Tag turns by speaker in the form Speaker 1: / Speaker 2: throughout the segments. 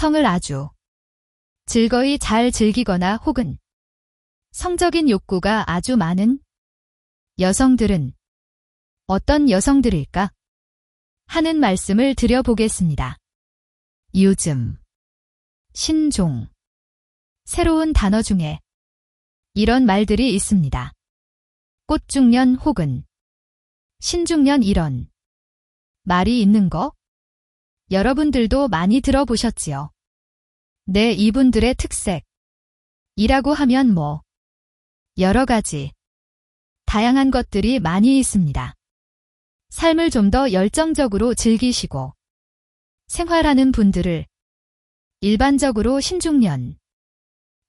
Speaker 1: 성을 아주 즐거이 잘 즐기거나 혹은 성적인 욕구가 아주 많은 여성들은 어떤 여성들일까? 하는 말씀을 드려보겠습니다. 요즘 신종 새로운 단어 중에 이런 말들이 있습니다. 꽃중년 혹은 신중년 이런 말이 있는 거 여러분들도 많이 들어보셨지요. 네, 이분들의 특색이라고 하면 여러 가지 다양한 것들이 많이 있습니다. 삶을 좀 더 열정적으로 즐기시고 생활하는 분들을 일반적으로 신중년,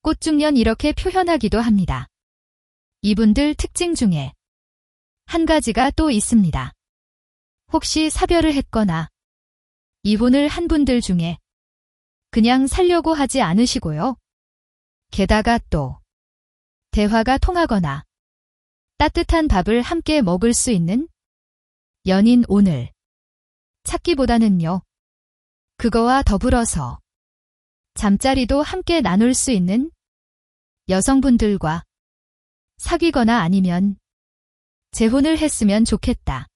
Speaker 1: 꽃중년 이렇게 표현하기도 합니다. 이분들 특징 중에 한 가지가 또 있습니다. 혹시 사별을 했거나 이혼을 한 분들 중에 그냥 살려고 하지 않으시고요. 게다가 또 대화가 통하거나 따뜻한 밥을 함께 먹을 수 있는 연인 오늘 찾기보다는요. 그거와 더불어서 잠자리도 함께 나눌 수 있는 여성분들과 사귀거나 아니면 재혼을 했으면 좋겠다.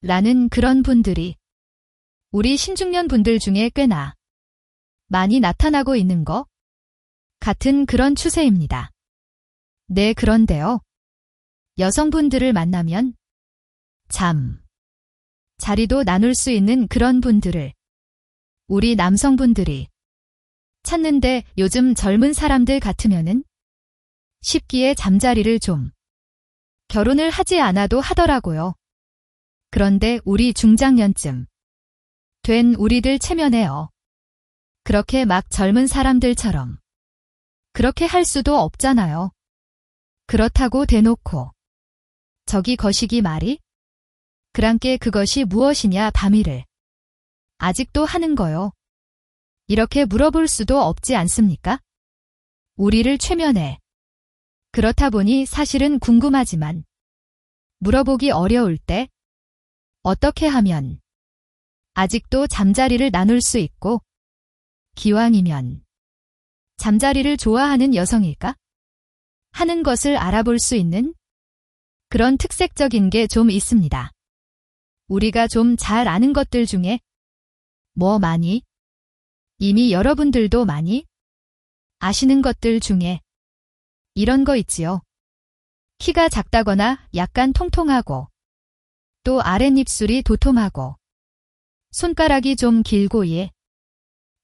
Speaker 1: 라는 그런 분들이 우리 신중년 분들 중에 꽤나 많이 나타나고 있는 것 같은 그런 추세입니다. 네, 그런데요. 여성분들을 만나면 자리도 나눌 수 있는 그런 분들을 우리 남성분들이 찾는데 요즘 젊은 사람들 같으면은 쉽기에 잠자리를 좀 결혼을 하지 않아도 하더라고요. 그런데 우리 중장년쯤 된 우리들 체면에요. 그렇게 막 젊은 사람들처럼 그렇게 할 수도 없잖아요. 그렇다고 대놓고 저기 거시기 말이 그랑께 그것이 무엇이냐 밤이를 아직도 하는 거요. 이렇게 물어볼 수도 없지 않습니까? 우리를 최면해. 그렇다 보니 사실은 궁금하지만 물어보기 어려울 때 어떻게 하면 아직도 잠자리를 나눌 수 있고 기왕이면 잠자리를 좋아하는 여성일까? 하는 것을 알아볼 수 있는 그런 특색적인 게 좀 있습니다. 우리가 좀 잘 아는 것들 중에 많이 이미 여러분들도 많이 아시는 것들 중에 이런 거 있지요. 키가 작다거나 약간 통통하고 또 아랫입술이 도톰하고 손가락이 좀 길고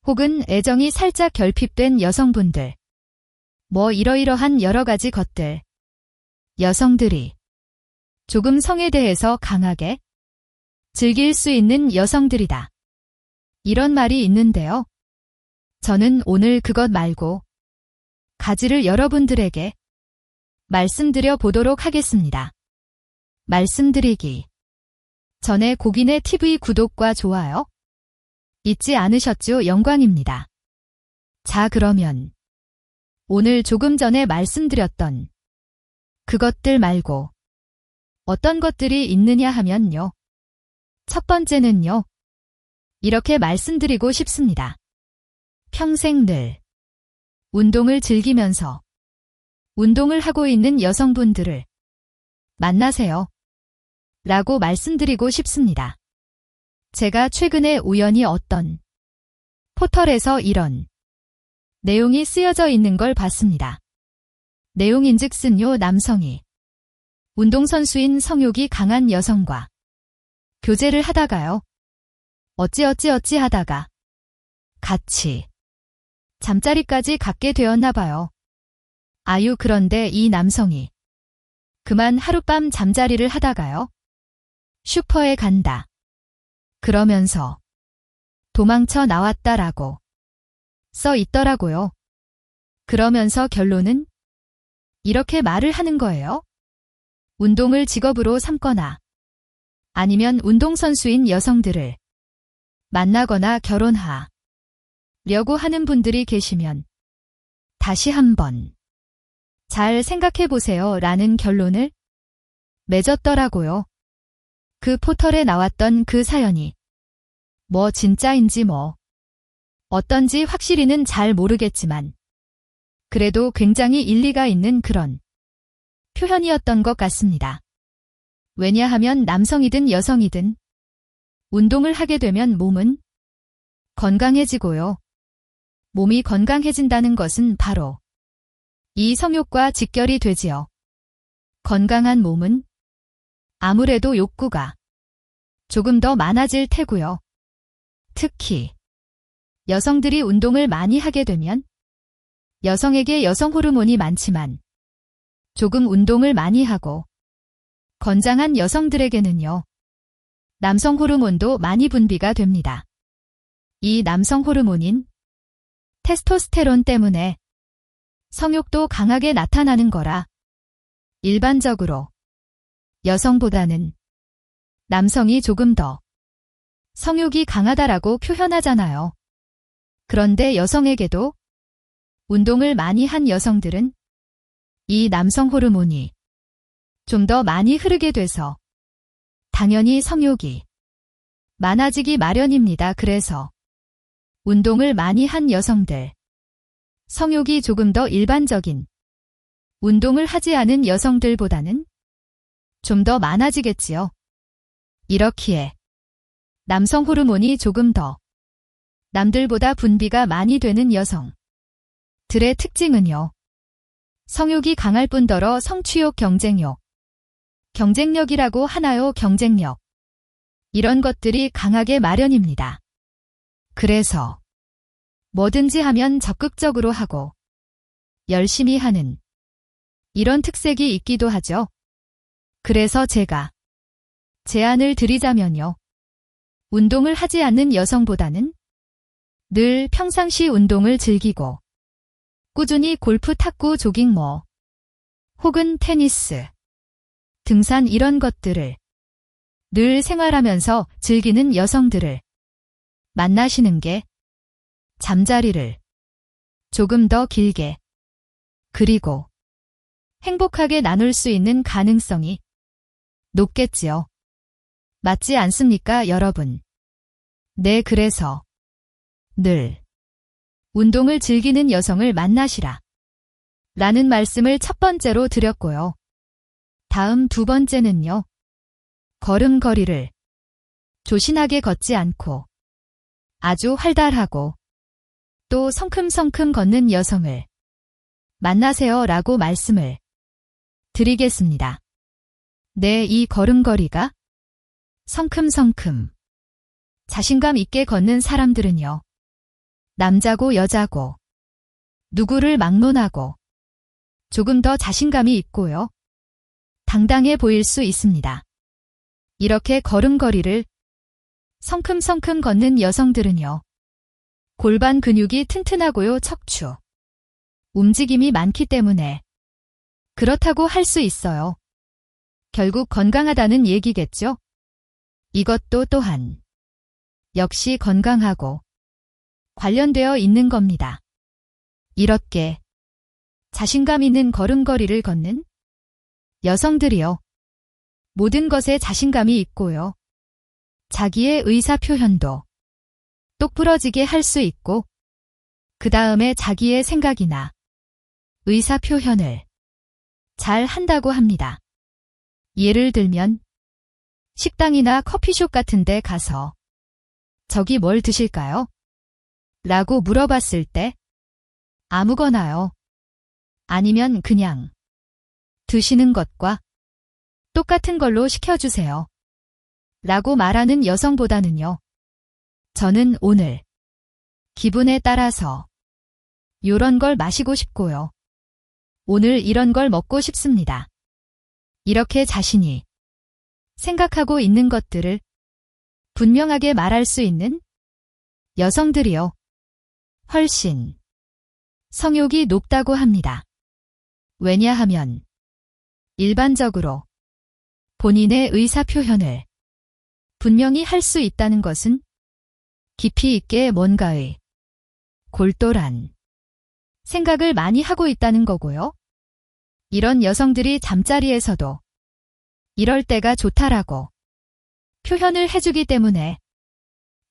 Speaker 1: 혹은 애정이 살짝 결핍된 여성분들 이러이러한 여러 가지 것들 여성들이 조금 성에 대해서 강하게 즐길 수 있는 여성들이다. 이런 말이 있는데요. 저는 오늘 그것 말고 가지를 여러분들에게 말씀드려 보도록 하겠습니다. 말씀드리기 전에 고기네 TV 구독과 좋아요 잊지 않으셨죠? 영광입니다. 자, 그러면 오늘 조금 전에 말씀드렸던 그것들 말고 어떤 것들이 있느냐 하면요. 첫 번째는요. 이렇게 말씀드리고 싶습니다. 평생 늘 운동을 즐기면서 운동을 하고 있는 여성분들을 만나세요. 라고 말씀드리고 싶습니다. 제가 최근에 우연히 어떤 포털에서 이런 내용이 쓰여져 있는 걸 봤습니다. 내용인즉슨요, 남성이 운동선수인 성욕이 강한 여성과 교제를 하다가요. 어찌어찌 하다가 같이 잠자리까지 갖게 되었나 봐요. 아유, 그런데 이 남성이 그만 하룻밤 잠자리를 하다가요. 슈퍼에 간다. 그러면서 도망쳐 나왔다라고 써 있더라고요. 그러면서 결론은 이렇게 말을 하는 거예요. 운동을 직업으로 삼거나 아니면 운동선수인 여성들을 만나거나 결혼하려고 하는 분들이 계시면 다시 한번 잘 생각해 보세요 라는 결론을 맺었더라고요. 그 포털에 나왔던 그 사연이 진짜인지 어떤지 확실히는 잘 모르겠지만 그래도 굉장히 일리가 있는 그런 표현이었던 것 같습니다. 왜냐하면 남성이든 여성이든 운동을 하게 되면 몸은 건강해지고요. 몸이 건강해진다는 것은 바로 이 성욕과 직결이 되지요. 건강한 몸은 아무래도 욕구가 조금 더 많아질 테고요. 특히 여성들이 운동을 많이 하게 되면 여성에게 여성 호르몬이 많지만 조금 운동을 많이 하고 건장한 여성들에게는요. 남성 호르몬도 많이 분비가 됩니다. 이 남성 호르몬인 테스토스테론 때문에 성욕도 강하게 나타나는 거라 일반적으로 여성보다는 남성이 조금 더 성욕이 강하다라고 표현하잖아요. 그런데 여성에게도 운동을 많이 한 여성들은 이 남성 호르몬이 좀 더 많이 흐르게 돼서 당연히 성욕이 많아지기 마련입니다. 그래서 운동을 많이 한 여성들, 성욕이 조금 더 일반적인 운동을 하지 않은 여성들보다는 좀 더 많아지겠지요. 이렇기에 남성 호르몬이 조금 더 남들보다 분비가 많이 되는 여성들의 특징은요. 성욕이 강할 뿐더러 성취욕, 경쟁력이라고 하나요? 경쟁력. 이런 것들이 강하게 마련입니다. 그래서 뭐든지 하면 적극적으로 하고 열심히 하는 이런 특색이 있기도 하죠. 그래서 제가 제안을 드리자면요. 운동을 하지 않는 여성보다는 늘 평상시 운동을 즐기고 꾸준히 골프, 탁구, 조깅 혹은 테니스, 등산 이런 것들을 늘 생활하면서 즐기는 여성들을 만나시는 게 잠자리를 조금 더 길게 그리고 행복하게 나눌 수 있는 가능성이 높겠지요. 맞지 않습니까, 여러분? 네, 그래서 늘 운동을 즐기는 여성을 만나시라 라는 말씀을 첫 번째로 드렸고요. 다음 두 번째는요. 걸음걸이를 조신하게 걷지 않고 아주 활달하고 또 성큼성큼 걷는 여성을 만나세요 라고 말씀을 드리겠습니다. 네, 이 걸음걸이가 성큼성큼 자신감 있게 걷는 사람들은요. 남자고 여자고 누구를 막론하고 조금 더 자신감이 있고요. 당당해 보일 수 있습니다. 이렇게 걸음걸이를 성큼성큼 걷는 여성들은요. 골반 근육이 튼튼하고요. 척추 움직임이 많기 때문에 그렇다고 할 수 있어요. 결국 건강하다는 얘기겠죠? 이것도 또한 역시 건강하고 관련되어 있는 겁니다. 이렇게 자신감 있는 걸음걸이를 걷는 여성들이요. 모든 것에 자신감이 있고요. 자기의 의사 표현도 똑부러지게 할 수 있고 그 다음에 자기의 생각이나 의사 표현을 잘 한다고 합니다. 예를 들면 식당이나 커피숍 같은 데 가서 저기 뭘 드실까요? 라고 물어봤을 때 아무거나요. 아니면 그냥 드시는 것과 똑같은 걸로 시켜주세요. 라고 말하는 여성보다는요. 저는 오늘 기분에 따라서 요런 걸 마시고 싶고요. 오늘 이런 걸 먹고 싶습니다. 이렇게 자신이 생각하고 있는 것들을 분명하게 말할 수 있는 여성들이요. 훨씬 성욕이 높다고 합니다. 왜냐하면 일반적으로 본인의 의사 표현을 분명히 할 수 있다는 것은 깊이 있게 뭔가의 골똘한 생각을 많이 하고 있다는 거고요. 이런 여성들이 잠자리에서도 이럴 때가 좋다라고 표현을 해주기 때문에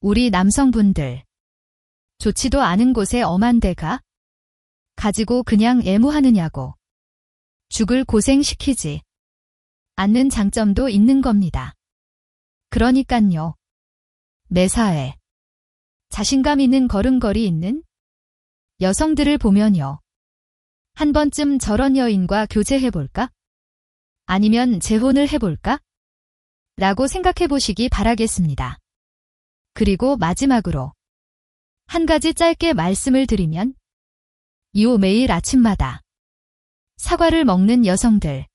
Speaker 1: 우리 남성분들 좋지도 않은 곳에 엄한 데가 가지고 그냥 애무하느냐고. 죽을 고생시키지 않는 장점도 있는 겁니다. 그러니깐요. 매사에 자신감 있는 걸음걸이 있는 여성들을 보면요. 한 번쯤 저런 여인과 교제해볼까? 아니면 재혼을 해볼까? 라고 생각해 보시기 바라겠습니다. 그리고 마지막으로 한 가지 짧게 말씀을 드리면 이후 매일 아침마다 사과를 먹는 여성들.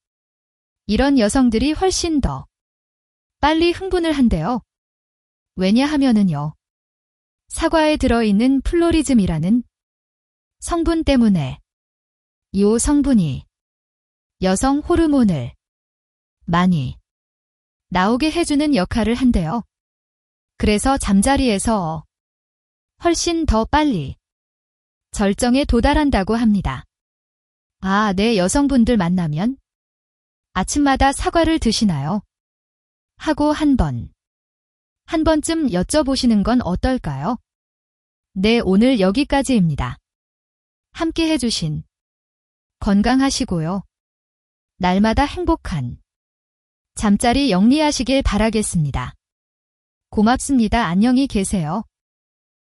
Speaker 1: 이런 여성들이 훨씬 더 빨리 흥분을 한대요. 왜냐하면은요. 사과에 들어있는 플로리즘이라는 성분 때문에 이 성분이 여성 호르몬을 많이 나오게 해주는 역할을 한대요. 그래서 잠자리에서 훨씬 더 빨리 절정에 도달한다고 합니다. 아, 네, 여성분들 만나면 아침마다 사과를 드시나요? 하고 한 번쯤 여쭤보시는 건 어떨까요? 네, 오늘 여기까지입니다. 함께 해주신 건강하시고요. 날마다 행복한 잠자리 영리하시길 바라겠습니다. 고맙습니다. 안녕히 계세요.